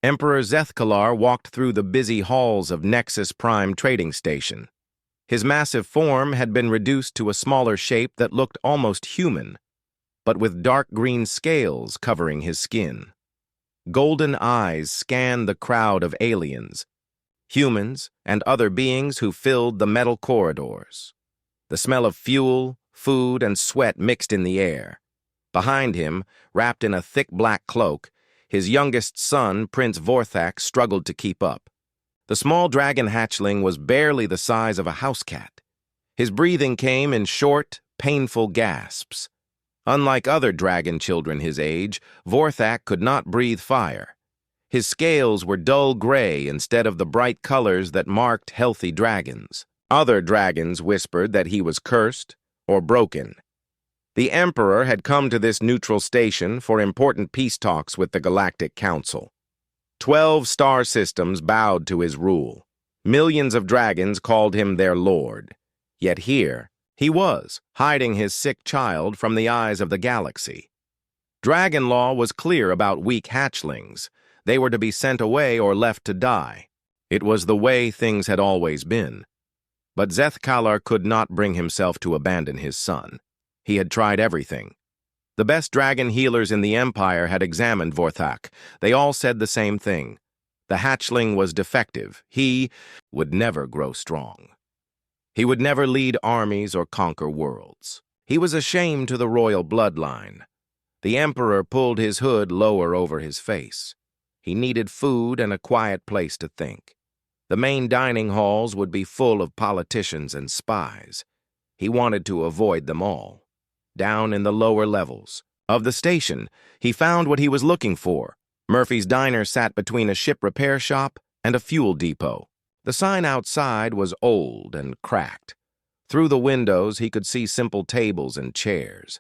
Emperor Zethkalar walked through the busy halls of Nexus Prime Trading Station. His massive form had been reduced to a smaller shape that looked almost human, but with dark green scales covering his skin. Golden eyes scanned the crowd of aliens, humans, and other beings who filled the metal corridors. The smell of fuel, food, and sweat mixed in the air. Behind him, wrapped in a thick black cloak, his youngest son, Prince Vorthak, struggled to keep up. The small dragon hatchling was barely the size of a house cat. His breathing came in short, painful gasps. Unlike other dragon children his age, Vorthak could not breathe fire. His scales were dull gray instead of the bright colors that marked healthy dragons. Other dragons whispered that he was cursed or broken. The Emperor had come to this neutral station for important peace talks with the Galactic Council. 12 star systems bowed to his rule. Millions of dragons called him their lord. Yet here, he was, hiding his sick child from the eyes of the galaxy. Dragon law was clear about weak hatchlings. They were to be sent away or left to die. It was the way things had always been. But Zethkalar could not bring himself to abandon his son. He had tried everything. The best dragon healers in the Empire had examined Vorthak. They all said the same thing. The hatchling was defective. He would never grow strong. He would never lead armies or conquer worlds. He was a shame to the royal bloodline. The Emperor pulled his hood lower over his face. He needed food and a quiet place to think. The main dining halls would be full of politicians and spies. He wanted to avoid them all. Down in the lower levels of the station, he found what he was looking for. Murphy's Diner sat between a ship repair shop and a fuel depot. The sign outside was old and cracked. Through the windows, he could see simple tables and chairs.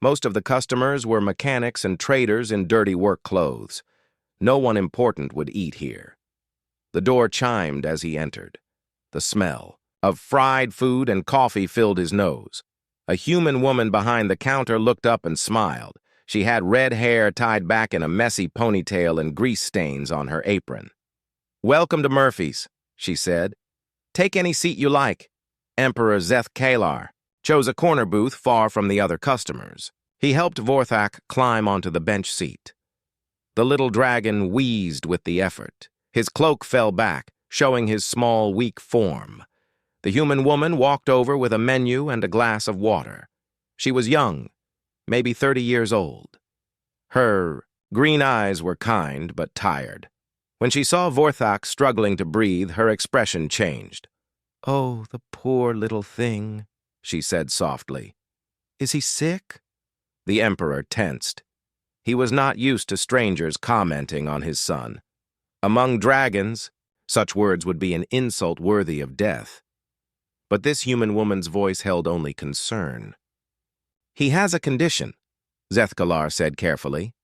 Most of the customers were mechanics and traders in dirty work clothes. No one important would eat here. The door chimed as he entered. The smell of fried food and coffee filled his nose. A human woman behind the counter looked up and smiled. She had red hair tied back in a messy ponytail and grease stains on her apron. "Welcome to Murphy's," she said. "Take any seat you like." Emperor Zethkalar chose a corner booth far from the other customers. He helped Vorthak climb onto the bench seat. The little dragon wheezed with the effort. His cloak fell back, showing his small, weak form. The human woman walked over with a menu and a glass of water. She was young, maybe 30 years old. Her green eyes were kind but tired. When she saw Vorthak struggling to breathe, her expression changed. "Oh, the poor little thing," she said softly. "Is he sick?" The Emperor tensed. He was not used to strangers commenting on his son. Among dragons, such words would be an insult worthy of death. But this human woman's voice held only concern. "He has a condition," Zethkalar said carefully.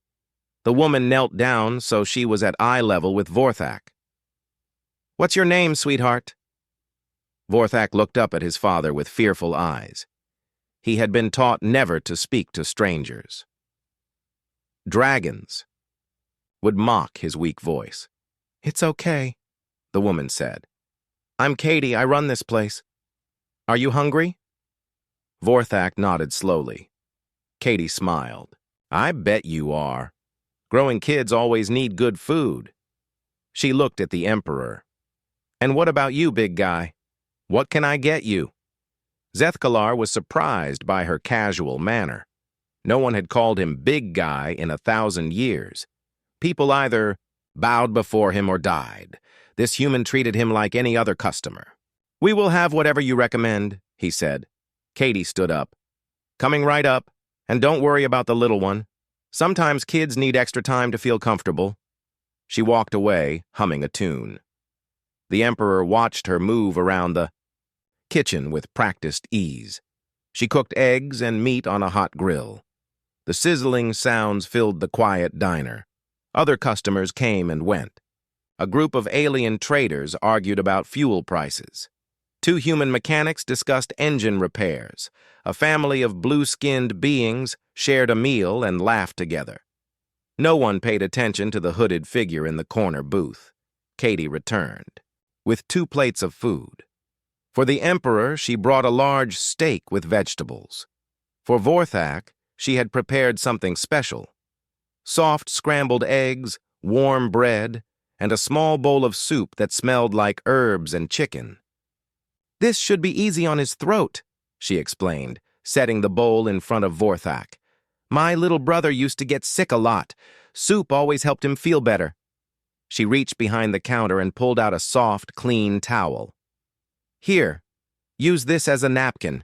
The woman knelt down so she was at eye level with Vorthak. "What's your name, sweetheart?" Vorthak looked up at his father with fearful eyes. He had been taught never to speak to strangers. Dragons would mock his weak voice. "It's okay," the woman said. "I'm Katie. I run this place. Are you hungry?" Vorthak nodded slowly. Katie smiled. "I bet you are. Growing kids always need good food." She looked at the Emperor. "And what about you, big guy? What can I get you?" Zethkalar was surprised by her casual manner. No one had called him big guy in 1,000 years. People either bowed before him or died. This human treated him like any other customer. "We will have whatever you recommend," he said. Katie stood up. "Coming right up, and don't worry about the little one. Sometimes kids need extra time to feel comfortable." She walked away, humming a tune. The Emperor watched her move around the kitchen with practiced ease. She cooked eggs and meat on a hot grill. The sizzling sounds filled the quiet diner. Other customers came and went. A group of alien traders argued about fuel prices. 2 human mechanics discussed engine repairs. A family of blue-skinned beings shared a meal and laughed together. No one paid attention to the hooded figure in the corner booth. Katie returned, with 2 plates of food. For the Emperor, she brought a large steak with vegetables. For Vorthak, she had prepared something special: soft scrambled eggs, warm bread, and a small bowl of soup that smelled like herbs and chicken. "This should be easy on his throat," she explained, setting the bowl in front of Vorthak. "My little brother used to get sick a lot. Soup always helped him feel better." She reached behind the counter and pulled out a soft, clean towel. "Here, use this as a napkin.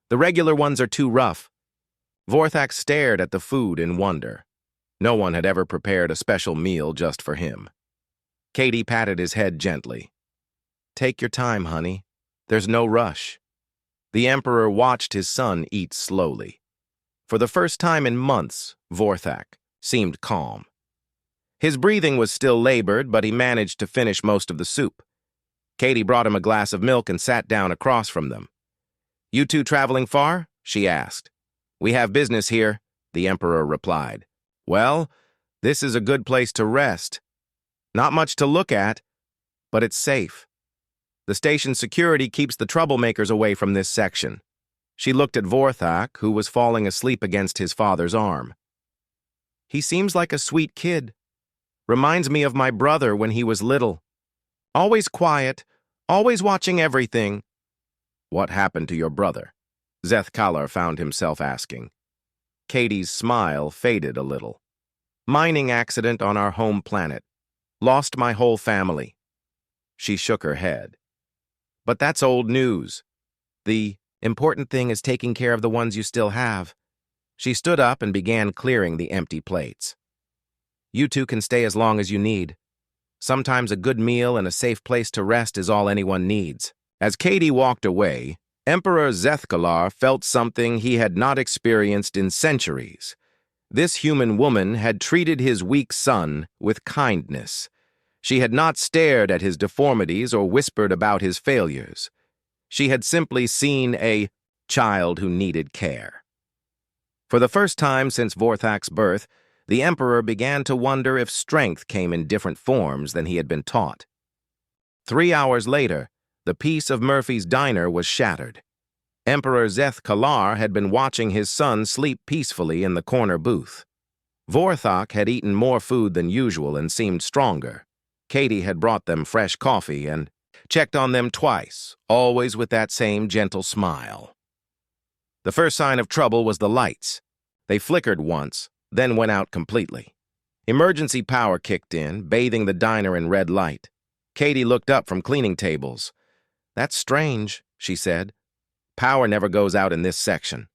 The regular ones are too rough." Vorthak stared at the food in wonder. No one had ever prepared a special meal just for him. Katie patted his head gently. "Take your time, honey. There's no rush." The Emperor watched his son eat slowly. For the first time in months, Vorthak seemed calm. His breathing was still labored, but he managed to finish most of the soup. Katie brought him a glass of milk and sat down across from them. "You two traveling far?" she asked. "We have business here," the Emperor replied. "Well, this is a good place to rest. Not much to look at, but it's safe. The station's security keeps the troublemakers away from this section." She looked at Vorthak, who was falling asleep against his father's arm. "He seems like a sweet kid. Reminds me of my brother when he was little. Always quiet, always watching everything." "What happened to your brother?" Zethkalar found himself asking. Katie's smile faded a little. "Mining accident on our home planet. Lost my whole family." She shook her head. "But that's old news. The important thing is taking care of the ones you still have." She stood up and began clearing the empty plates. "You two can stay as long as you need. Sometimes a good meal and a safe place to rest is all anyone needs." As Katie walked away, Emperor Zethkalar felt something he had not experienced in centuries. This human woman had treated his weak son with kindness. She had not stared at his deformities or whispered about his failures. She had simply seen a child who needed care. For the first time since Vorthak's birth, the Emperor began to wonder if strength came in different forms than he had been taught. 3 hours later, the peace of Murphy's diner was shattered. Emperor Zethkalar had been watching his son sleep peacefully in the corner booth. Vorthak had eaten more food than usual and seemed stronger. Katie had brought them fresh coffee and checked on them twice, always with that same gentle smile. The first sign of trouble was the lights. They flickered once, then went out completely. Emergency power kicked in, bathing the diner in red light. Katie looked up from cleaning tables. "That's strange," she said. "Power never goes out in this section."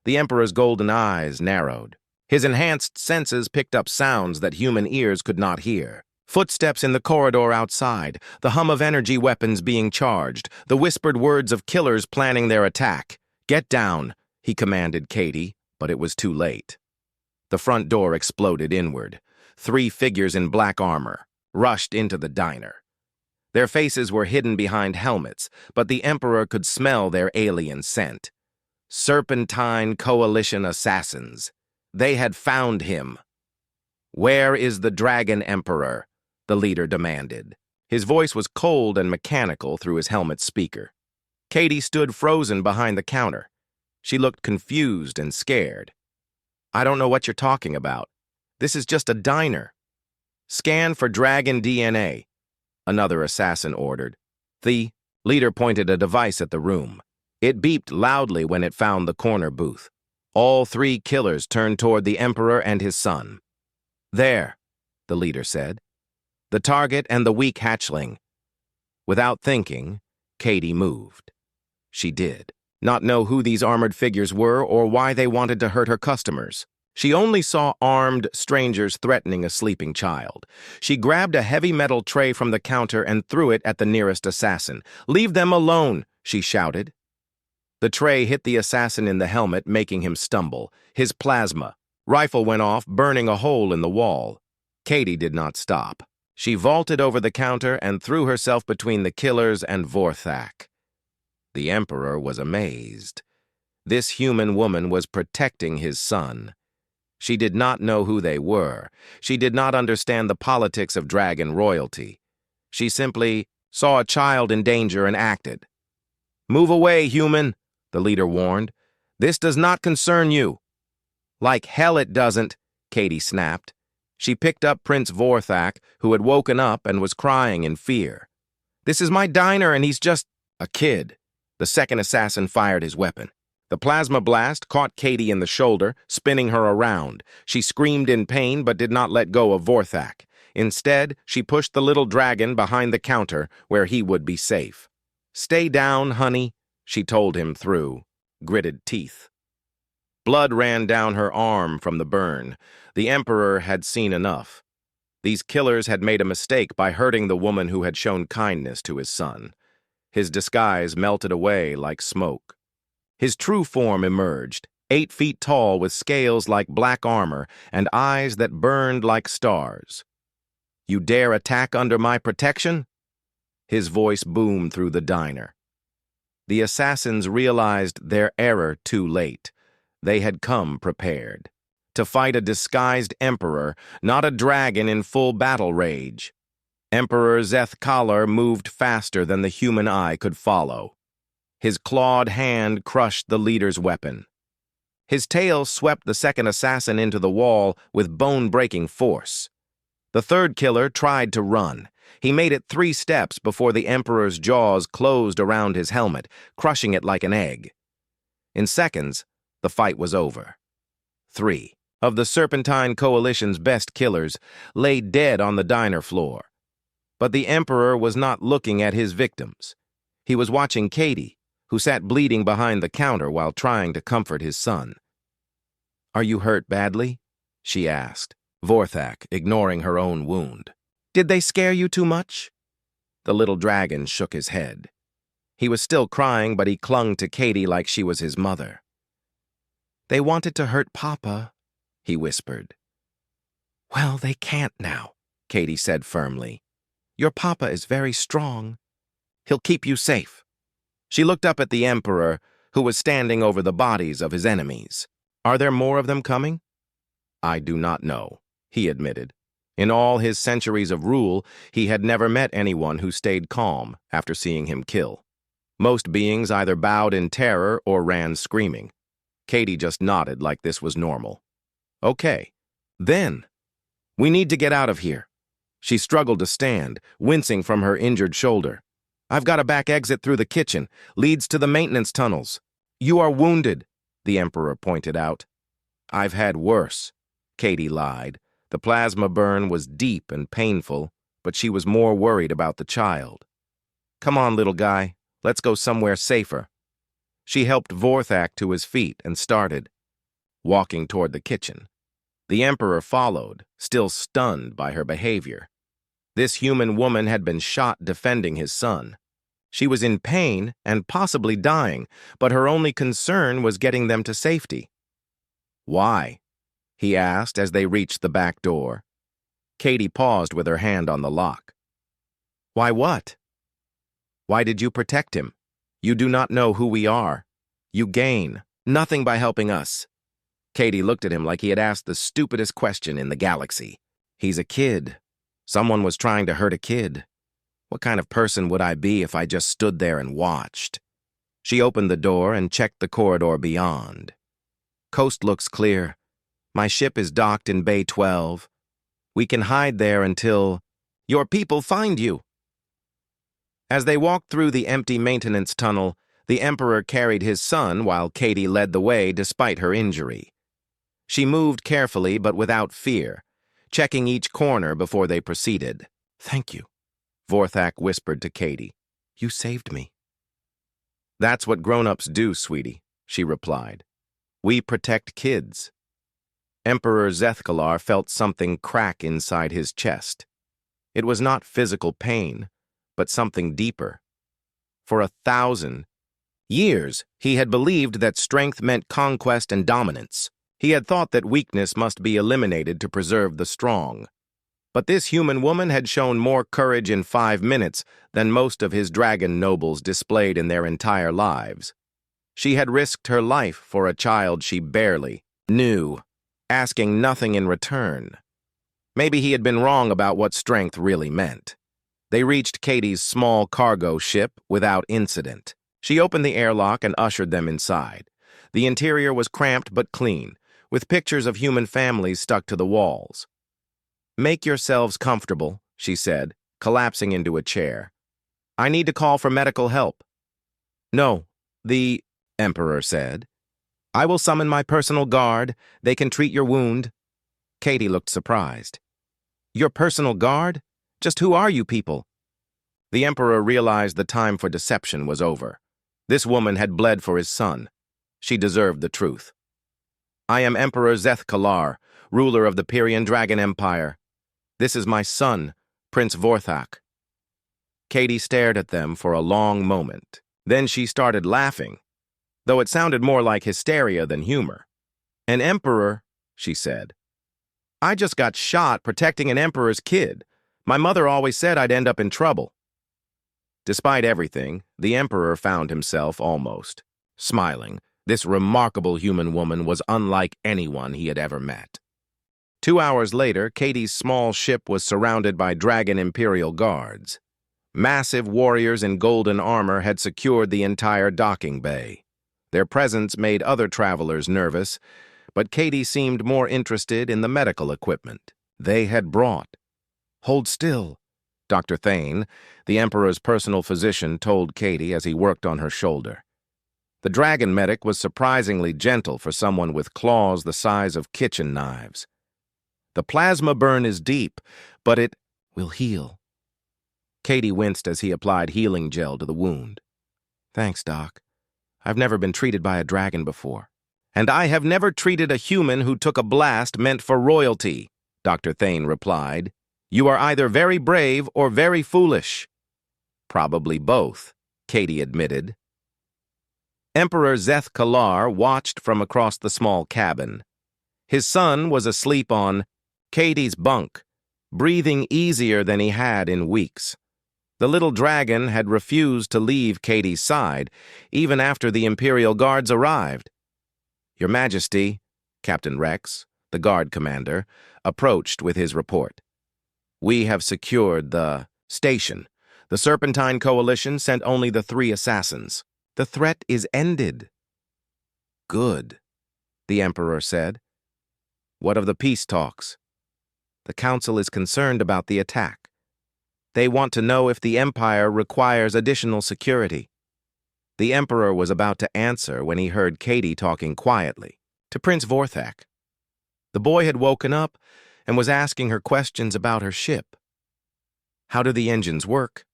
The Emperor's golden eyes narrowed. His enhanced senses picked up sounds that human ears could not hear. Footsteps in the corridor outside, the hum of energy weapons being charged, the whispered words of killers planning their attack. "Get down," he commanded Katie, but it was too late. The front door exploded inward. 3 figures in black armor rushed into the diner. Their faces were hidden behind helmets, but the Emperor could smell their alien scent. Serpentine Coalition assassins. They had found him. "Where is the Dragon Emperor?" the leader demanded. His voice was cold and mechanical through his helmet speaker. Katie stood frozen behind the counter. She looked confused and scared. "I don't know what you're talking about. This is just a diner." "Scan for dragon DNA," another assassin ordered. The leader pointed a device at the room. It beeped loudly when it found the corner booth. All 3 killers turned toward the Emperor and his son. "There," the leader said. "The target and the weak hatchling." Without thinking, Katie moved. She did not know who these armored figures were or why they wanted to hurt her customers. She only saw armed strangers threatening a sleeping child. She grabbed a heavy metal tray from the counter and threw it at the nearest assassin. "Leave them alone," she shouted. The tray hit the assassin in the helmet, making him stumble. His plasma rifle went off, burning a hole in the wall. Katie did not stop. She vaulted over the counter and threw herself between the killers and Vorthak. The Emperor was amazed. This human woman was protecting his son. She did not know who they were. She did not understand the politics of dragon royalty. She simply saw a child in danger and acted. "Move away, human," the leader warned. "This does not concern you." "Like hell it doesn't," Katie snapped. She picked up Prince Vorthak, who had woken up and was crying in fear. "This is my diner and he's just a kid." The second assassin fired his weapon. The plasma blast caught Katie in the shoulder, spinning her around. She screamed in pain but did not let go of Vorthak. Instead, she pushed the little dragon behind the counter where he would be safe. "Stay down, honey," she told him through gritted teeth. Blood ran down her arm from the burn. The Emperor had seen enough. These killers had made a mistake by hurting the woman who had shown kindness to his son. His disguise melted away like smoke. His true form emerged, 8 feet tall with scales like black armor and eyes that burned like stars. "You dare attack under my protection?" His voice boomed through the diner. The assassins realized their error too late. They had come prepared. To fight a disguised emperor, not a dragon in full battle rage. Emperor Zethkalar moved faster than the human eye could follow. His clawed hand crushed the leader's weapon. His tail swept the second assassin into the wall with bone-breaking force. The third killer tried to run. He made it 3 steps before the Emperor's jaws closed around his helmet, crushing it like an egg. In seconds, the fight was over. 3 of the Serpentine Coalition's best killers lay dead on the diner floor. But the Emperor was not looking at his victims. He was watching Katie, who sat bleeding behind the counter while trying to comfort his son. "Are you hurt badly?" she asked, Vorthak ignoring her own wound. "Did they scare you too much?" The little dragon shook his head. He was still crying, but he clung to Katie like she was his mother. "They wanted to hurt Papa," he whispered. "Well, they can't now," Katie said firmly. "Your Papa is very strong. He'll keep you safe." She looked up at the Emperor, who was standing over the bodies of his enemies. "Are there more of them coming?" "I do not know," he admitted. In all his centuries of rule, he had never met anyone who stayed calm after seeing him kill. Most beings either bowed in terror or ran screaming. Katie just nodded like this was normal. "Okay. Then, we need to get out of here." She struggled to stand, wincing from her injured shoulder. "I've got a back exit through the kitchen, leads to the maintenance tunnels." "You are wounded," the Emperor pointed out. "I've had worse," Katie lied. The plasma burn was deep and painful, but she was more worried about the child. "Come on, little guy, let's go somewhere safer." She helped Vorthak to his feet and started walking toward the kitchen. The Emperor followed, still stunned by her behavior. This human woman had been shot defending his son. She was in pain and possibly dying, but her only concern was getting them to safety. "Why?" he asked as they reached the back door. Katie paused with her hand on the lock. "Why what?" "Why did you protect him? You do not know who we are. You gain nothing by helping us." Katie looked at him like he had asked the stupidest question in the galaxy. "He's a kid. Someone was trying to hurt a kid. What kind of person would I be if I just stood there and watched?" She opened the door and checked the corridor beyond. "Coast looks clear. My ship is docked in Bay 12. We can hide there until your people find you." As they walked through the empty maintenance tunnel, the Emperor carried his son while Katie led the way despite her injury. She moved carefully but without fear, checking each corner before they proceeded. "Thank you," Vorthak whispered to Katie. "You saved me." "That's what grown-ups do, sweetie," she replied. "We protect kids." Emperor Zethkalar felt something crack inside his chest. It was not physical pain, but something deeper. For 1,000 years, he had believed that strength meant conquest and dominance. He had thought that weakness must be eliminated to preserve the strong. But this human woman had shown more courage in 5 minutes than most of his dragon nobles displayed in their entire lives. She had risked her life for a child she barely knew. asking nothing in return. Maybe he had been wrong about what strength really meant. They reached Katie's small cargo ship without incident. She opened the airlock and ushered them inside. The interior was cramped but clean, with pictures of human families stuck to the walls. "Make yourselves comfortable," she said, collapsing into a chair. "I need to call for medical help." "No," the Emperor said. "I will summon my personal guard. They can treat your wound." Katie looked surprised. "Your personal guard? Just who are you people?" The Emperor realized the time for deception was over. This woman had bled for his son. She deserved the truth. "I am Emperor Zeth-Kalar, ruler of the Pyrian Dragon Empire. This is my son, Prince Vorthak." Katie stared at them for a long moment. Then she started laughing, though it sounded more like hysteria than humor. "An emperor," she said. "I just got shot protecting an emperor's kid. My mother always said I'd end up in trouble." Despite everything, the Emperor found himself almost smiling. This remarkable human woman was unlike anyone he had ever met. 2 hours later, Katie's small ship was surrounded by Dragon Imperial guards. Massive warriors in golden armor had secured the entire docking bay. Their presence made other travelers nervous, but Katie seemed more interested in the medical equipment they had brought. "Hold still," Dr. Thane, the Emperor's personal physician, told Katie as he worked on her shoulder. The dragon medic was surprisingly gentle for someone with claws the size of kitchen knives. "The plasma burn is deep, but it will heal." Katie winced as he applied healing gel to the wound. "Thanks, Doc. I've never been treated by a dragon before." "And I have never treated a human who took a blast meant for royalty," Dr. Thane replied. "You are either very brave or very foolish." "Probably both," Katie admitted. Emperor Zeth-Kalar watched from across the small cabin. His son was asleep on Katie's bunk, breathing easier than he had in weeks. The little dragon had refused to leave Katie's side, even after the Imperial Guards arrived. "Your Majesty," Captain Rex, the guard commander, approached with his report. "We have secured the station. The Serpentine Coalition sent only the 3 assassins. The threat is ended." "Good," the Emperor said. "What of the peace talks?" "The Council is concerned about the attack. They want to know if the Empire requires additional security." The Emperor was about to answer when he heard Katie talking quietly to Prince Vorthak. The boy had woken up and was asking her questions about her ship. "How do the engines work?"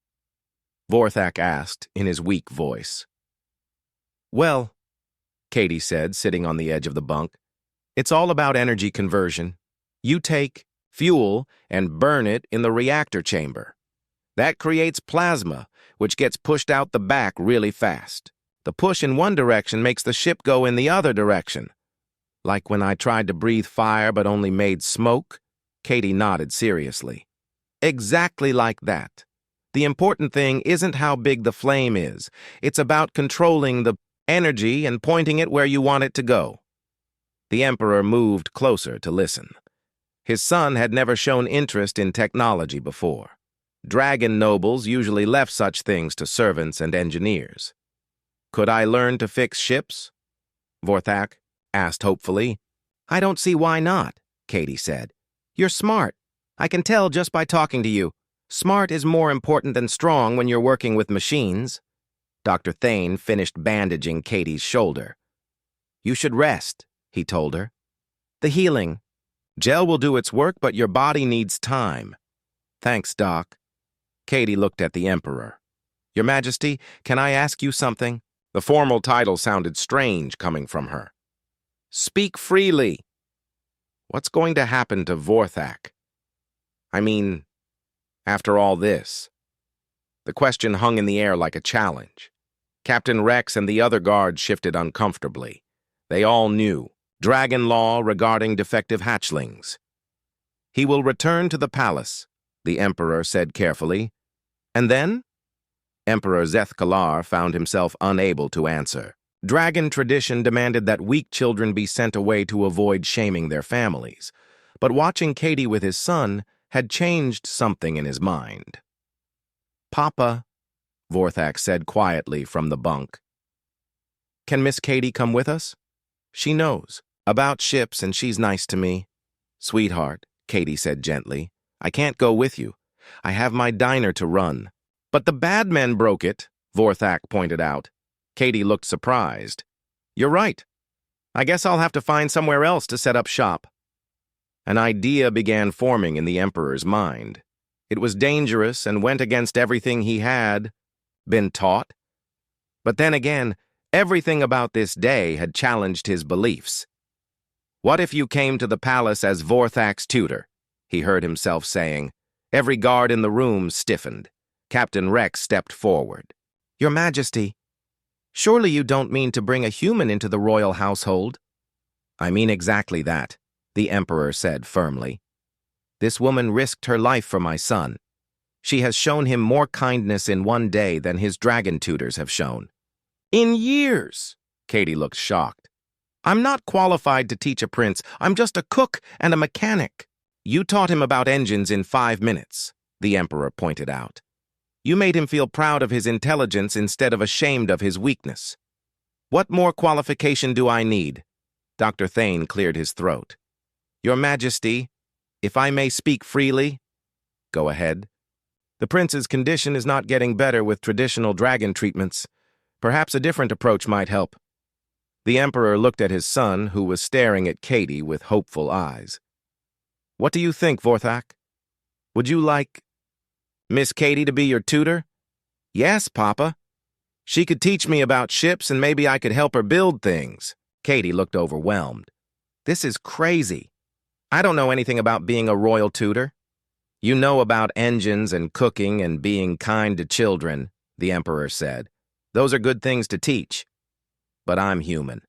Vorthak asked in his weak voice. "Well," Katie said, sitting on the edge of the bunk, "it's all about energy conversion. You take fuel and burn it in the reactor chamber. That creates plasma, which gets pushed out the back really fast. The push in one direction makes the ship go in the other direction. Like when I tried to breathe fire but only made smoke?" Katie nodded seriously. "Exactly like that. The important thing isn't how big the flame is. It's about controlling the energy and pointing it where you want it to go." The Emperor moved closer to listen. His son had never shown interest in technology before. Dragon nobles usually left such things to servants and engineers. "Could I learn to fix ships?" Vorthak asked hopefully. "I don't see why not," Katie said. "You're smart. I can tell just by talking to you. Smart is more important than strong when you're working with machines." Dr. Thane finished bandaging Katie's shoulder. "You should rest," he told her. "The healing. Gel will do its work, but your body needs time." "Thanks, Doc." Katie looked at the Emperor. "Your Majesty, can I ask you something?" The formal title sounded strange coming from her. "Speak freely." "What's going to happen to Vorthak? I mean, after all this?" The question hung in the air like a challenge. Captain Rex and the other guards shifted uncomfortably. They all knew dragon law regarding defective hatchlings. "He will return to the palace," the Emperor said carefully. "And then?" Emperor Zeth-Kalar found himself unable to answer. Dragon tradition demanded that weak children be sent away to avoid shaming their families, but watching Katie with his son had changed something in his mind. "Papa," Vorthak said quietly from the bunk, "can Miss Katie come with us? She knows about ships and she's nice to me." "Sweetheart," Katie said gently, "I can't go with you. I have my diner to run." "But the bad men broke it," Vorthak pointed out. Katie looked surprised. "You're right. I guess I'll have to find somewhere else to set up shop." An idea began forming in the Emperor's mind. It was dangerous and went against everything he had been taught. But then again, everything about this day had challenged his beliefs. "What if you came to the palace as Vorthak's tutor?" he heard himself saying. Every guard in the room stiffened. Captain Rex stepped forward. "Your Majesty, surely you don't mean to bring a human into the royal household?" "I mean exactly that," the Emperor said firmly. "This woman risked her life for my son. She has shown him more kindness in one day than his dragon tutors have shown." "In years!" Katie looked shocked. "I'm not qualified to teach a prince. I'm just a cook and a mechanic." "You taught him about engines in 5 minutes," the Emperor pointed out. "You made him feel proud of his intelligence instead of ashamed of his weakness. What more qualification do I need?" Dr. Thane cleared his throat. "Your Majesty, if I may speak freely." "Go ahead." "The prince's condition is not getting better with traditional dragon treatments. Perhaps a different approach might help." The Emperor looked at his son, who was staring at Katie with hopeful eyes. "What do you think, Vorthak? Would you like Miss Katie to be your tutor?" "Yes, Papa. She could teach me about ships and maybe I could help her build things." Katie looked overwhelmed. "This is crazy. I don't know anything about being a royal tutor." "You know about engines and cooking and being kind to children," the Emperor said. "Those are good things to teach. But I'm human.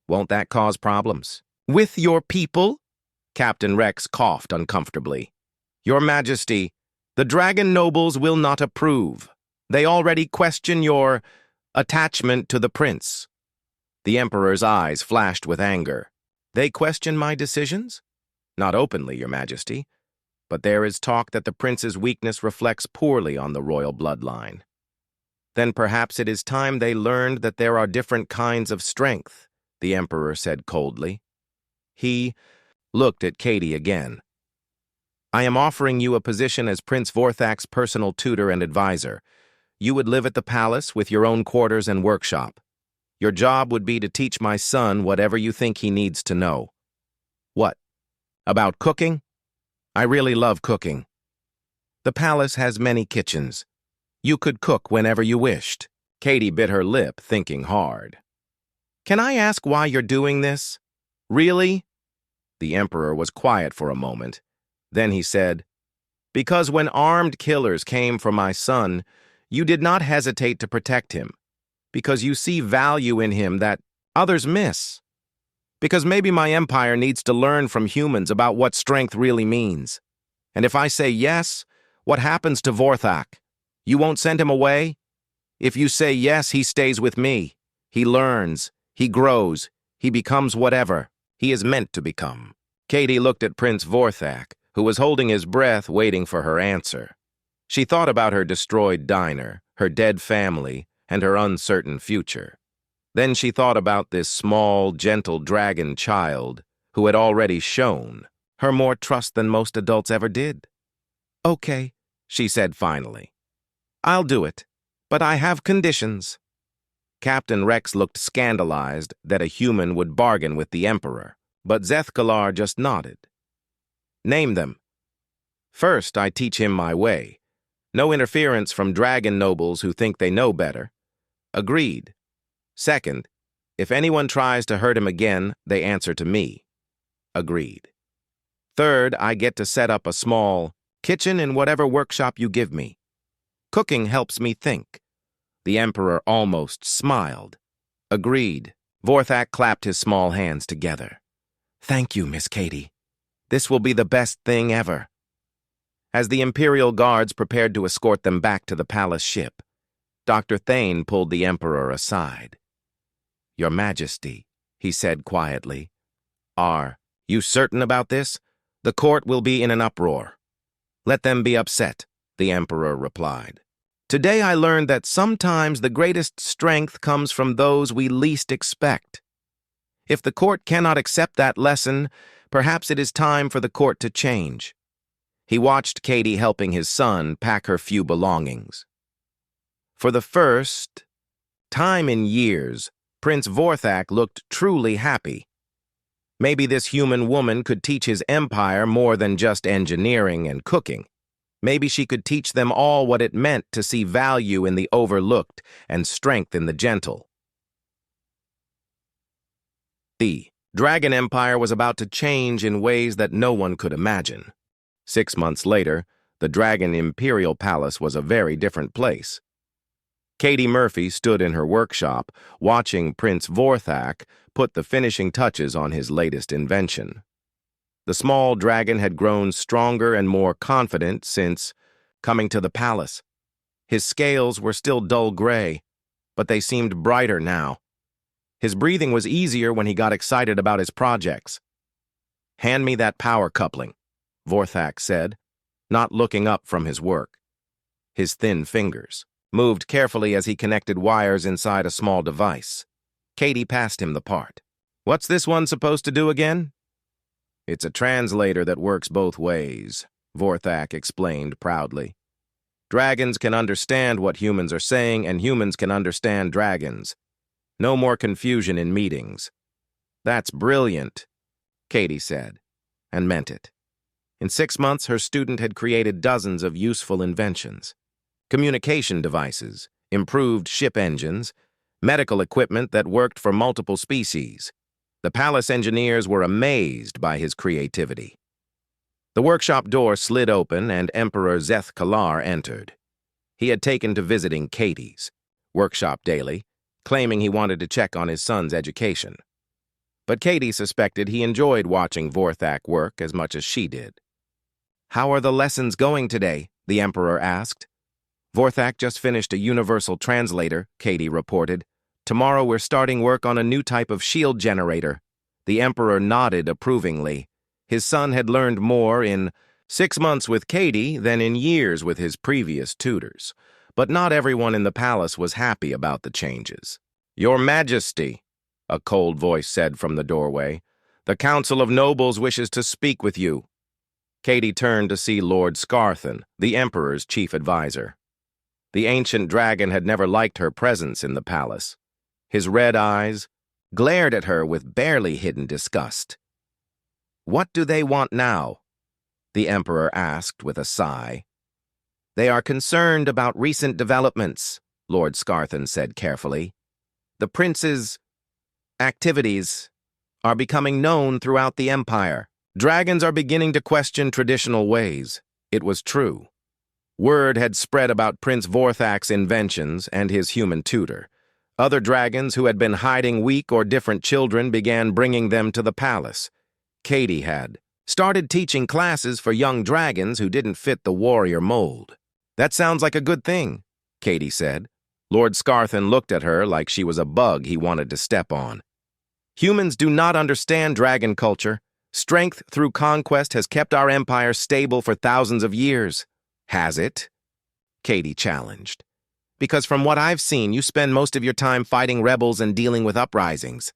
Won't that cause problems?" "With your people?" Captain Rex coughed uncomfortably. "Your Majesty, the dragon nobles will not approve. They already question your attachment to the prince." The Emperor's eyes flashed with anger. "They question my decisions?" "Not openly, Your Majesty. But there is talk that the prince's weakness reflects poorly on the royal bloodline." "Then perhaps it is time they learned that there are different kinds of strength," the Emperor said coldly. He looked at Katie again. "I am offering you a position as Prince Vorthak's personal tutor and advisor. You would live at the palace with your own quarters and workshop. Your job would be to teach my son whatever you think he needs to know." "What? About cooking?" "I really love cooking. The palace has many kitchens. You could cook whenever you wished." Katie bit her lip, thinking hard. "Can I ask why you're doing this? Really?" The Emperor was quiet for a moment. Then he said, "Because when armed killers came for my son, you did not hesitate to protect him. Because you see value in him that others miss. Because maybe my empire needs to learn from humans about what strength really means. And if I say yes, what happens to Vorthak? You won't send him away? If you say yes, he stays with me. He learns, he grows, he becomes whatever he is meant to become." Katie looked at Prince Vorthak, who was holding his breath waiting for her answer. She thought about her destroyed diner, her dead family, and her uncertain future. Then she thought about this small, gentle dragon child who had already shown her more trust than most adults ever did. "Okay," she said finally. "I'll do it, but I have conditions." Captain Rex looked scandalized that a human would bargain with the Emperor, but Zethgalar just nodded. "Name them." "First, I teach him my way. No interference from dragon nobles who think they know better." "Agreed." "Second, if anyone tries to hurt him again, they answer to me." "Agreed." "Third, I get to set up a small kitchen in whatever workshop you give me. Cooking helps me think." The Emperor almost smiled. "Agreed." Vorthak clapped his small hands together. "Thank you, Miss Katie. This will be the best thing ever." As the Imperial Guards prepared to escort them back to the palace ship, Dr. Thane pulled the Emperor aside. Your Majesty, he said quietly. Are you certain about this? The court will be in an uproar. Let them be upset, the Emperor replied. Today I learned that sometimes the greatest strength comes from those we least expect. If the court cannot accept that lesson, perhaps it is time for the court to change. He watched Katie helping his son pack her few belongings. For the first time in years, Prince Vorthak looked truly happy. Maybe this human woman could teach his empire more than just engineering and cooking. Maybe she could teach them all what it meant to see value in the overlooked and strength in the gentle. The Dragon Empire was about to change in ways that no one could imagine. 6 months later, the Dragon Imperial Palace was a very different place. Katie Murphy stood in her workshop, watching Prince Vorthak put the finishing touches on his latest invention. The small dragon had grown stronger and more confident since coming to the palace. His scales were still dull gray, but they seemed brighter now. His breathing was easier when he got excited about his projects. Hand me that power coupling, Vorthak said, not looking up from his work. His thin fingers moved carefully as he connected wires inside a small device. Katie passed him the part. What's this one supposed to do again? It's a translator that works both ways, Vorthak explained proudly. Dragons can understand what humans are saying, and humans can understand dragons. No more confusion in meetings. That's brilliant, Katie said, and meant it. In 6 months, her student had created dozens of useful inventions. Communication devices, improved ship engines, medical equipment that worked for multiple species. The palace engineers were amazed by his creativity. The workshop door slid open and Emperor Zeth Kalar entered. He had taken to visiting Katie's workshop daily, claiming he wanted to check on his son's education. But Katie suspected he enjoyed watching Vorthak work as much as she did. How are the lessons going today? The Emperor asked. Vorthak just finished a universal translator, Katie reported. Tomorrow we're starting work on a new type of shield generator. The Emperor nodded approvingly. His son had learned more in 6 months with Katie than in years with his previous tutors. But not everyone in the palace was happy about the changes. Your Majesty, a cold voice said from the doorway, the Council of Nobles wishes to speak with you. Katie turned to see Lord Scarthan, the Emperor's chief advisor. The ancient dragon had never liked her presence in the palace. His red eyes glared at her with barely hidden disgust. What do they want now? The Emperor asked with a sigh. They are concerned about recent developments, Lord Scarthan said carefully. The prince's activities are becoming known throughout the empire. Dragons are beginning to question traditional ways. It was true. Word had spread about Prince Vorthak's inventions and his human tutor. Other dragons who had been hiding weak or different children began bringing them to the palace. Katie had started teaching classes for young dragons who didn't fit the warrior mold. That sounds like a good thing, Katie said. Lord Scarthan looked at her like she was a bug he wanted to step on. Humans do not understand dragon culture. Strength through conquest has kept our empire stable for thousands of years. Has it? Katie challenged. Because from what I've seen, you spend most of your time fighting rebels and dealing with uprisings.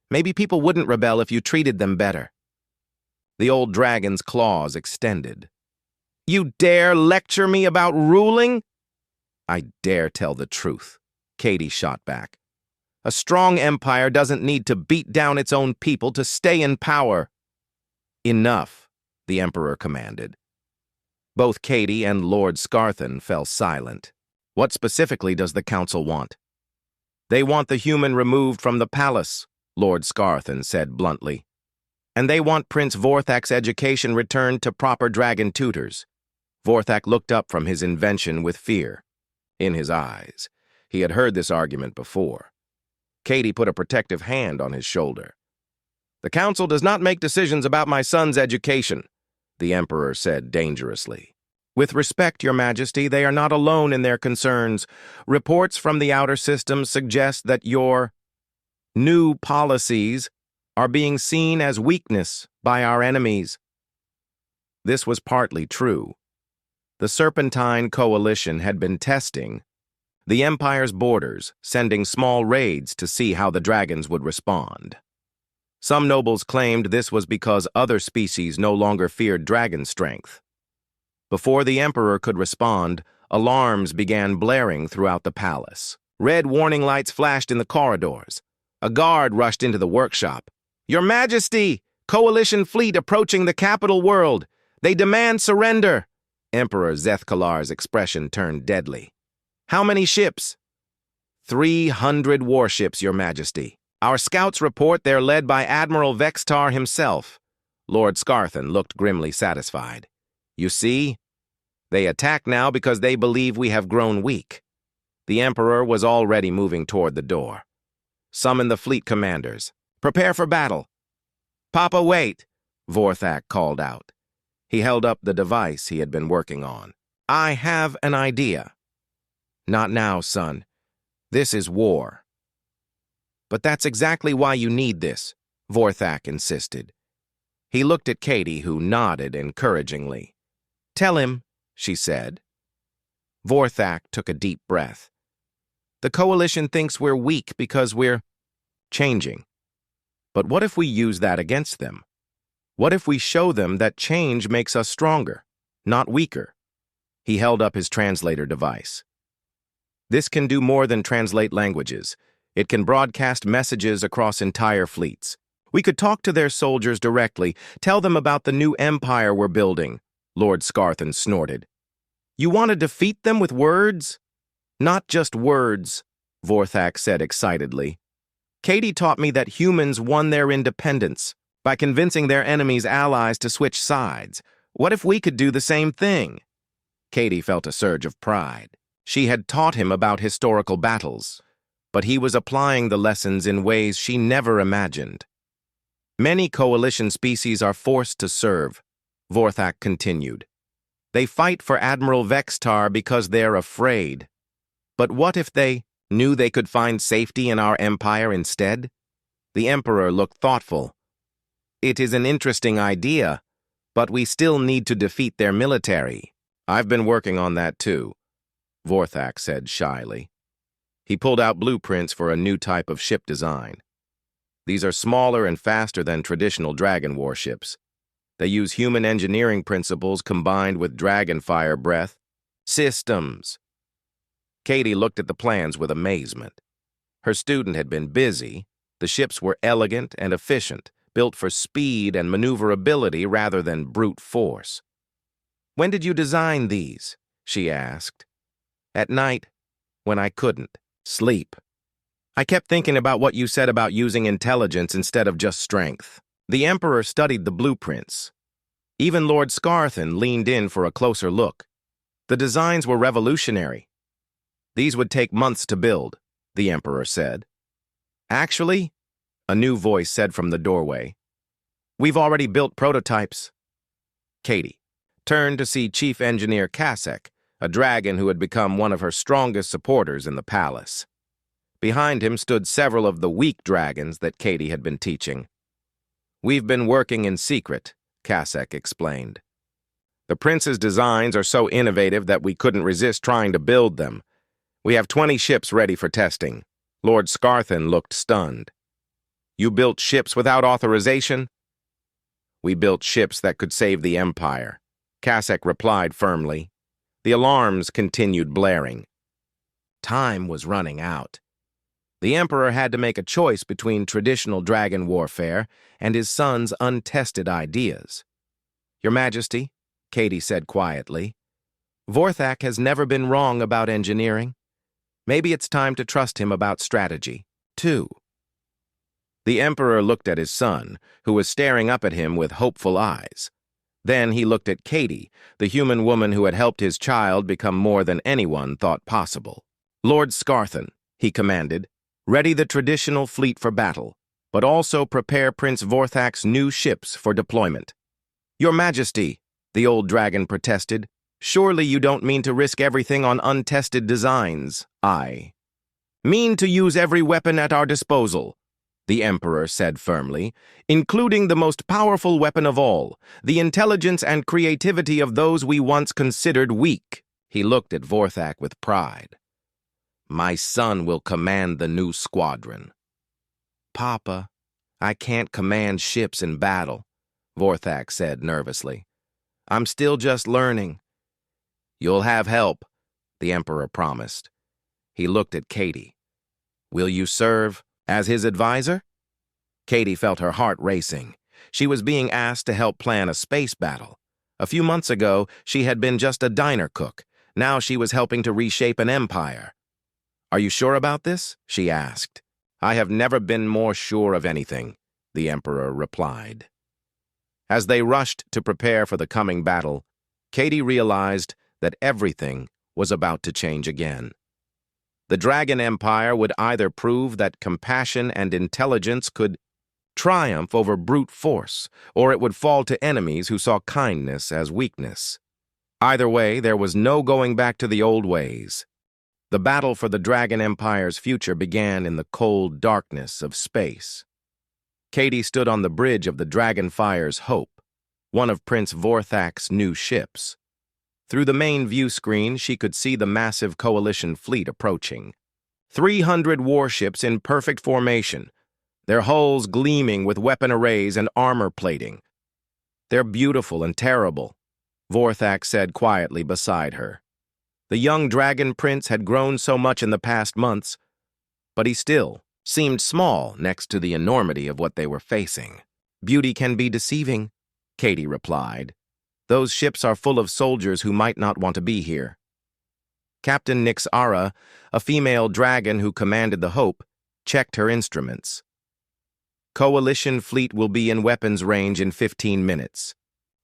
Maybe people wouldn't rebel if you treated them better. The old dragon's claws extended. You dare lecture me about ruling? I dare tell the truth, Katie shot back. A strong empire doesn't need to beat down its own people to stay in power. Enough, the Emperor commanded. Both Katie and Lord Scarthan fell silent. What specifically does the council want? They want the human removed from the palace, Lord Scarthan said bluntly. And they want Prince Vorthak's education returned to proper dragon tutors. Vorthak looked up from his invention with fear in his eyes. He had heard this argument before. Katie put a protective hand on his shoulder. The council does not make decisions about my son's education, the Emperor said dangerously. With respect, Your Majesty, they are not alone in their concerns. Reports from the outer systems suggest that your New policies are being seen as weakness by our enemies. This was partly true. The Serpentine Coalition had been testing the Empire's borders, sending small raids to see how the dragons would respond. Some nobles claimed this was because other species no longer feared dragon strength. Before the Emperor could respond, alarms began blaring throughout the palace. Red warning lights flashed in the corridors. A guard rushed into the workshop. "Your Majesty! Coalition fleet approaching the capital world! They demand surrender!" Emperor Zethkalar's expression turned deadly. "How many ships?" 300 warships, Your Majesty. Our scouts report they're led by Admiral Vextar himself. Lord Scarthan looked grimly satisfied. You see? They attack now because they believe we have grown weak. The Emperor was already moving toward the door. Summon the fleet commanders. Prepare for battle. Papa, wait, Vorthak called out. He held up the device he had been working on. I have an idea. Not now, son. This is war. But that's exactly why you need this, Vorthak insisted. He looked at Katie, who nodded encouragingly. Tell him, she said. Vorthak took a deep breath. The Coalition thinks we're weak because we're changing. But what if we use that against them? What if we show them that change makes us stronger, not weaker? He held up his translator device. This can do more than translate languages. It can broadcast messages across entire fleets. We could talk to their soldiers directly, tell them about the new empire we're building, Lord Scarthan snorted. You want to defeat them with words? Not just words, Vorthak said excitedly. Katie taught me that humans won their independence by convincing their enemies' allies to switch sides. What if we could do the same thing? Katie felt a surge of pride. She had taught him about historical battles, but he was applying the lessons in ways she never imagined. Many coalition species are forced to serve, Vorthak continued. They fight for Admiral Vextar because they're afraid. But what if they knew they could find safety in our empire instead? The Emperor looked thoughtful. It is an interesting idea, but we still need to defeat their military. I've been working on that too, Vorthak said shyly. He pulled out blueprints for a new type of ship design. These are smaller and faster than traditional dragon warships. They use human engineering principles combined with dragon fire breath systems. Katie looked at the plans with amazement. Her student had been busy. The ships were elegant and efficient, built for speed and maneuverability rather than brute force. When did you design these? She asked. At night, when I couldn't sleep. I kept thinking about what you said about using intelligence instead of just strength. The Emperor studied the blueprints. Even Lord Scarthan leaned in for a closer look. The designs were revolutionary. These would take months to build, the Emperor said. Actually, a new voice said from the doorway, we've already built prototypes. Katie turned to see Chief Engineer Kasek, a dragon who had become one of her strongest supporters in the palace. Behind him stood several of the weak dragons that Katie had been teaching. We've been working in secret, Kasek explained. The prince's designs are so innovative that we couldn't resist trying to build them. We have 20 ships ready for testing. Lord Scarthan looked stunned. You built ships without authorization? We built ships that could save the Empire, Kasek replied firmly. The alarms continued blaring. Time was running out. The Emperor had to make a choice between traditional dragon warfare and his son's untested ideas. Your Majesty, Katie said quietly, Vorthak has never been wrong about engineering. Maybe it's time to trust him about strategy, too. The Emperor looked at his son, who was staring up at him with hopeful eyes. Then he looked at Katie, the human woman who had helped his child become more than anyone thought possible. Lord Scarthan, he commanded, ready the traditional fleet for battle, but also prepare Prince Vorthak's new ships for deployment. Your Majesty, the old dragon protested, surely you don't mean to risk everything on untested designs. I mean to use every weapon at our disposal, the Emperor said firmly, including the most powerful weapon of all, the intelligence and creativity of those we once considered weak. He looked at Vorthak with pride. My son will command the new squadron. Papa, I can't command ships in battle, Vorthak said nervously. I'm still just learning. You'll have help, the Emperor promised. He looked at Katie. Will you serve as his advisor? Katie felt her heart racing. She was being asked to help plan a space battle. A few months ago, she had been just a diner cook. Now she was helping to reshape an empire. Are you sure about this? She asked. I have never been more sure of anything, the Emperor replied. As they rushed to prepare for the coming battle, Katie realized that everything was about to change again. The Dragon Empire would either prove that compassion and intelligence could triumph over brute force, or it would fall to enemies who saw kindness as weakness. Either way, there was no going back to the old ways. The battle for the Dragon Empire's future began in the cold darkness of space. Katie stood on the bridge of the Dragonfire's Hope, one of Prince Vorthak's new ships. Through the main view screen, she could see the massive coalition fleet approaching. 300 warships in perfect formation, their hulls gleaming with weapon arrays and armor plating. They're beautiful and terrible, Vorthak said quietly beside her. The young dragon prince had grown so much in the past months, but he still seemed small next to the enormity of what they were facing. Beauty can be deceiving, Katie replied. Those ships are full of soldiers who might not want to be here. Captain Nixara, a female dragon who commanded the Hope, checked her instruments. Coalition fleet will be in weapons range in 15 minutes.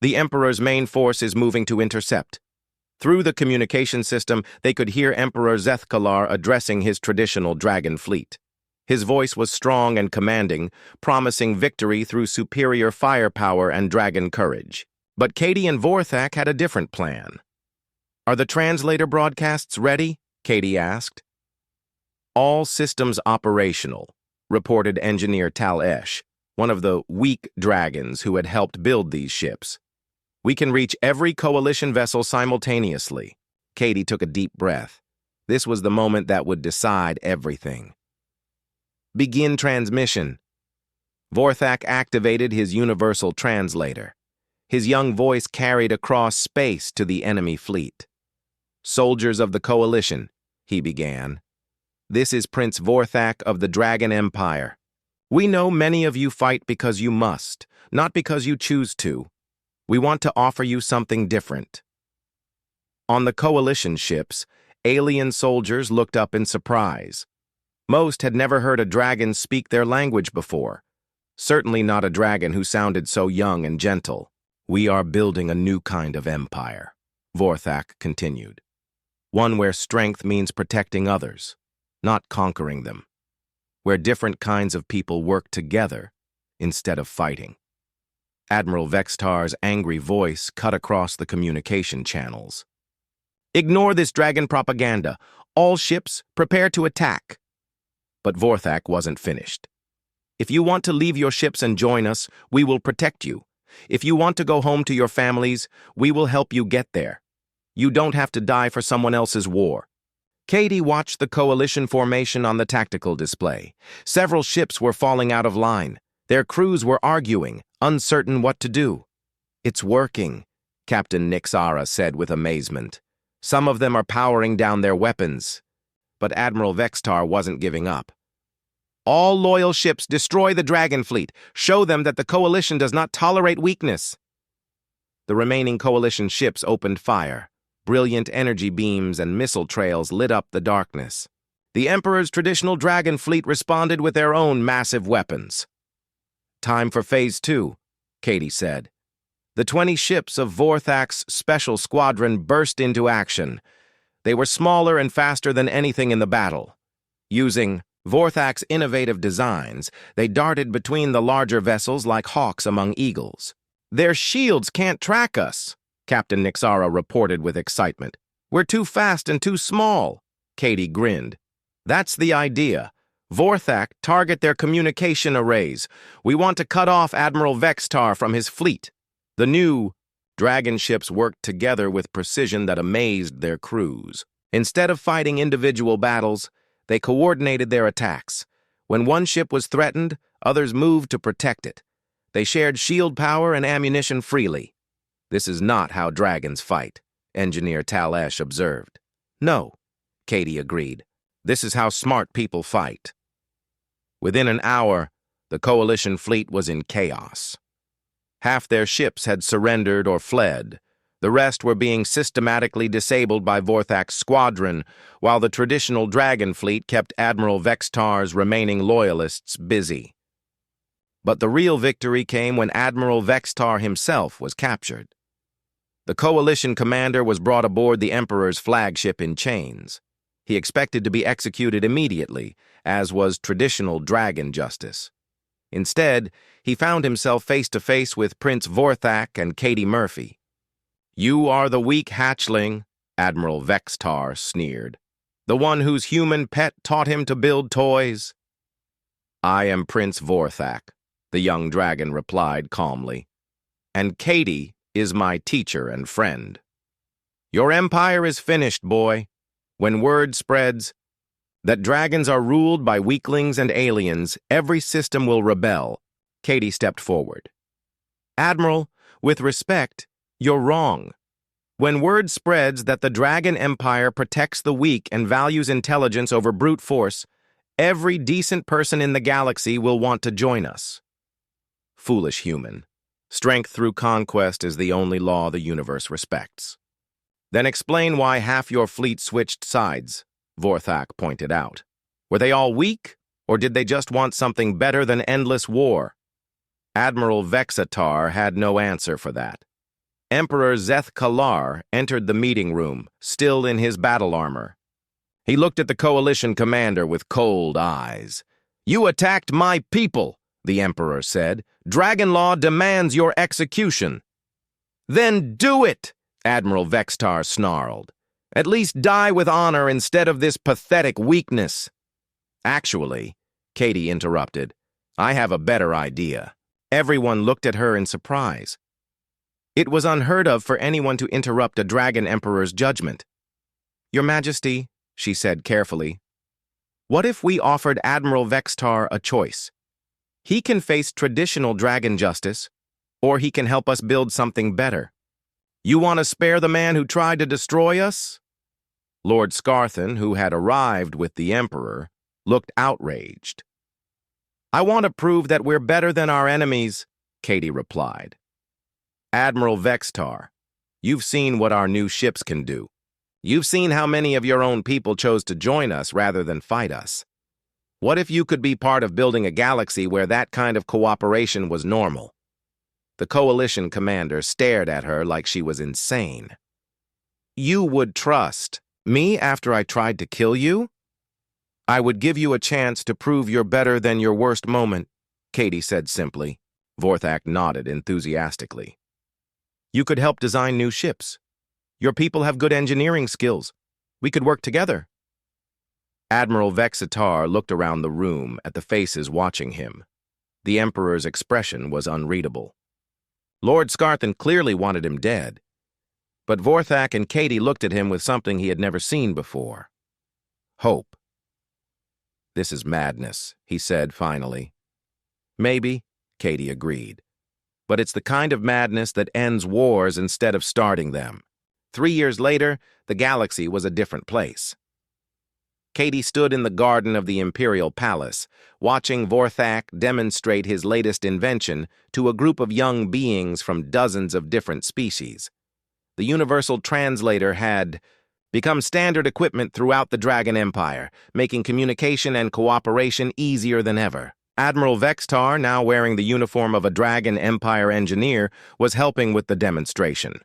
The Emperor's main force is moving to intercept. Through the communication system, they could hear Emperor Zethkalar addressing his traditional dragon fleet. His voice was strong and commanding, promising victory through superior firepower and dragon courage. But Katie and Vorthak had a different plan. Are the translator broadcasts ready? Katie asked. All systems operational, reported engineer Tal Esh, one of the weak dragons who had helped build these ships. We can reach every coalition vessel simultaneously. Katie took a deep breath. This was the moment that would decide everything. Begin transmission. Vorthak activated his universal translator. His young voice carried across space to the enemy fleet. Soldiers of the coalition, he began. This is Prince Vorthak of the Dragon Empire. We know many of you fight because you must, not because you choose to. We want to offer you something different. On the coalition ships, alien soldiers looked up in surprise. Most had never heard a dragon speak their language before. Certainly not a dragon who sounded so young and gentle. We are building a new kind of empire, Vorthak continued. One where strength means protecting others, not conquering them. Where different kinds of people work together instead of fighting. Admiral Vextar's angry voice cut across the communication channels. Ignore this dragon propaganda. All ships, prepare to attack. But Vorthak wasn't finished. If you want to leave your ships and join us, we will protect you. If you want to go home to your families, we will help you get there. You don't have to die for someone else's war. Katie watched the coalition formation on the tactical display. Several ships were falling out of line. Their crews were arguing, uncertain what to do. It's working, Captain Nixara said with amazement. Some of them are powering down their weapons. But Admiral Vextar wasn't giving up. All loyal ships destroy the Dragon Fleet. Show them that the coalition does not tolerate weakness. The remaining coalition ships opened fire. Brilliant energy beams and missile trails lit up the darkness. The Emperor's traditional Dragon Fleet responded with their own massive weapons. Time for Phase 2, Katie said. The 20 ships of Vorthak's special squadron burst into action. They were smaller and faster than anything in the battle. Using Vorthak's innovative designs, they darted between the larger vessels like hawks among eagles. Their shields can't track us, Captain Nixara reported with excitement. We're too fast and too small. Katie grinned. That's the idea. Vorthak, target their communication arrays. We want to cut off Admiral Vextar from his fleet. The new dragon ships worked together with precision that amazed their crews. Instead of fighting individual battles, they coordinated their attacks. When one ship was threatened, others moved to protect it. They shared shield power and ammunition freely. This is not how dragons fight, Engineer Talesh observed. No, Katie agreed. This is how smart people fight. Within an hour, the Coalition fleet was in chaos. Half their ships had surrendered or fled. The rest were being systematically disabled by Vorthak's squadron, while the traditional dragon fleet kept Admiral Vextar's remaining loyalists busy. But the real victory came when Admiral Vextar himself was captured. The Coalition commander was brought aboard the Emperor's flagship in chains. He expected to be executed immediately, as was traditional dragon justice. Instead, he found himself face-to-face with Prince Vorthak and Katie Murphy. "You are the weak hatchling," Admiral Vextar sneered. "The one whose human pet taught him to build toys." "I am Prince Vorthak," the young dragon replied calmly. "And Katie is my teacher and friend. Your empire is finished, boy. When word spreads that dragons are ruled by weaklings and aliens, every system will rebel." Katie stepped forward. "Admiral, with respect, you're wrong. When word spreads that the Dragon Empire protects the weak and values intelligence over brute force, every decent person in the galaxy will want to join us." Foolish human. Strength through conquest is the only law the universe respects. "Then explain why half your fleet switched sides," Vorthak pointed out. "Were they all weak, or did they just want something better than endless war?" Admiral Vexatar had no answer for that. Emperor Zeth Kalar entered the meeting room, still in his battle armor. He looked at the Coalition commander with cold eyes. "You attacked my people," the Emperor said. "Dragon law demands your execution." "Then do it!" Admiral Vextar snarled. "At least die with honor instead of this pathetic weakness." "Actually," Katie interrupted, "I have a better idea." Everyone looked at her in surprise. It was unheard of for anyone to interrupt a Dragon Emperor's judgment. "Your Majesty," she said carefully, "what if we offered Admiral Vextar a choice? He can face traditional dragon justice, or he can help us build something better. You want to spare the man who tried to destroy us?" Lord Scarthan, who had arrived with the Emperor, looked outraged. "I want to prove that we're better than our enemies," Katie replied. "Admiral Vextar, you've seen what our new ships can do. You've seen how many of your own people chose to join us rather than fight us. What if you could be part of building a galaxy where that kind of cooperation was normal?" The Coalition commander stared at her like she was insane. "You would trust me after I tried to kill you?" "I would give you a chance to prove you're better than your worst moment," Katie said simply. Vorthak nodded enthusiastically. "You could help design new ships. Your people have good engineering skills. We could work together." Admiral Vexatar looked around the room at the faces watching him. The Emperor's expression was unreadable. Lord Scarthan clearly wanted him dead, but Vorthak and Katie looked at him with something he had never seen before. Hope. "This is madness," he said finally. "Maybe," Katie agreed. "But it's the kind of madness that ends wars instead of starting them." 3 years later, the galaxy was a different place. Katie stood in the garden of the Imperial Palace, watching Vorthak demonstrate his latest invention to a group of young beings from dozens of different species. The Universal Translator had become standard equipment throughout the Dragon Empire, making communication and cooperation easier than ever. Admiral Vextar, now wearing the uniform of a Dragon Empire engineer, was helping with the demonstration.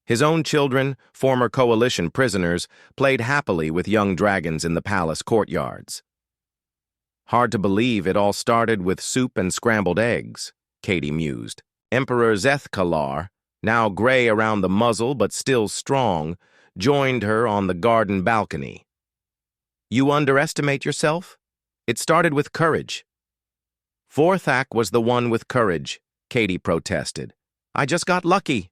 His own children, former Coalition prisoners, played happily with young dragons in the palace courtyards. "Hard to believe it all started with soup and scrambled eggs," Katie mused. Emperor Zeth Kalar, now gray around the muzzle but still strong, joined her on the garden balcony. "You underestimate yourself?" It started with courage. Vorthak was the one with courage, Katie protested. I just got lucky.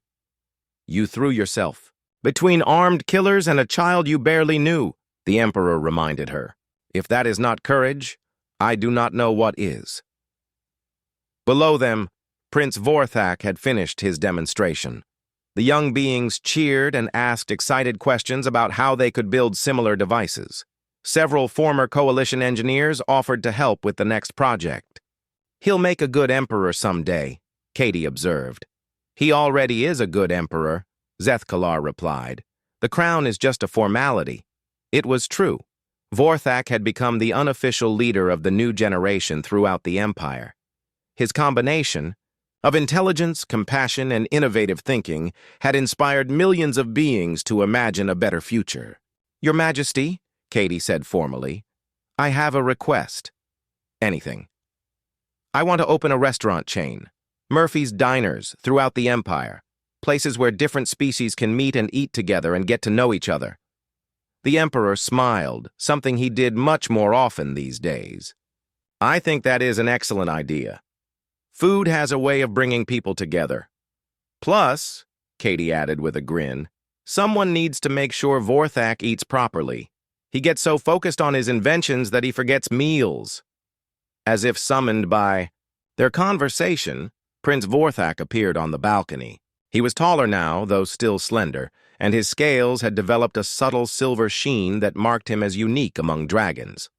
You threw yourself between armed killers and a child you barely knew, the Emperor reminded her. If that is not courage, I do not know what is. Below them, Prince Vorthak had finished his demonstration. The young beings cheered and asked excited questions about how they could build similar devices. Several former Coalition engineers offered to help with the next project. He'll make a good emperor someday, Katie observed. He already is a good emperor, Zethkalar replied. The crown is just a formality. It was true. Vorthak had become the unofficial leader of the new generation throughout the empire. His combination of intelligence, compassion, and innovative thinking had inspired millions of beings to imagine a better future. Your Majesty, Katie said formally, I have a request. Anything. I want to open a restaurant chain, Murphy's Diners, throughout the empire, places where different species can meet and eat together and get to know each other. The Emperor smiled, something he did much more often these days. I think that is an excellent idea. Food has a way of bringing people together. Plus, Katie added with a grin, someone needs to make sure Vorthak eats properly. He gets so focused on his inventions that he forgets meals. As if summoned by their conversation, Prince Vorthak appeared on the balcony. He was taller now, though still slender, and his scales had developed a subtle silver sheen that marked him as unique among dragons.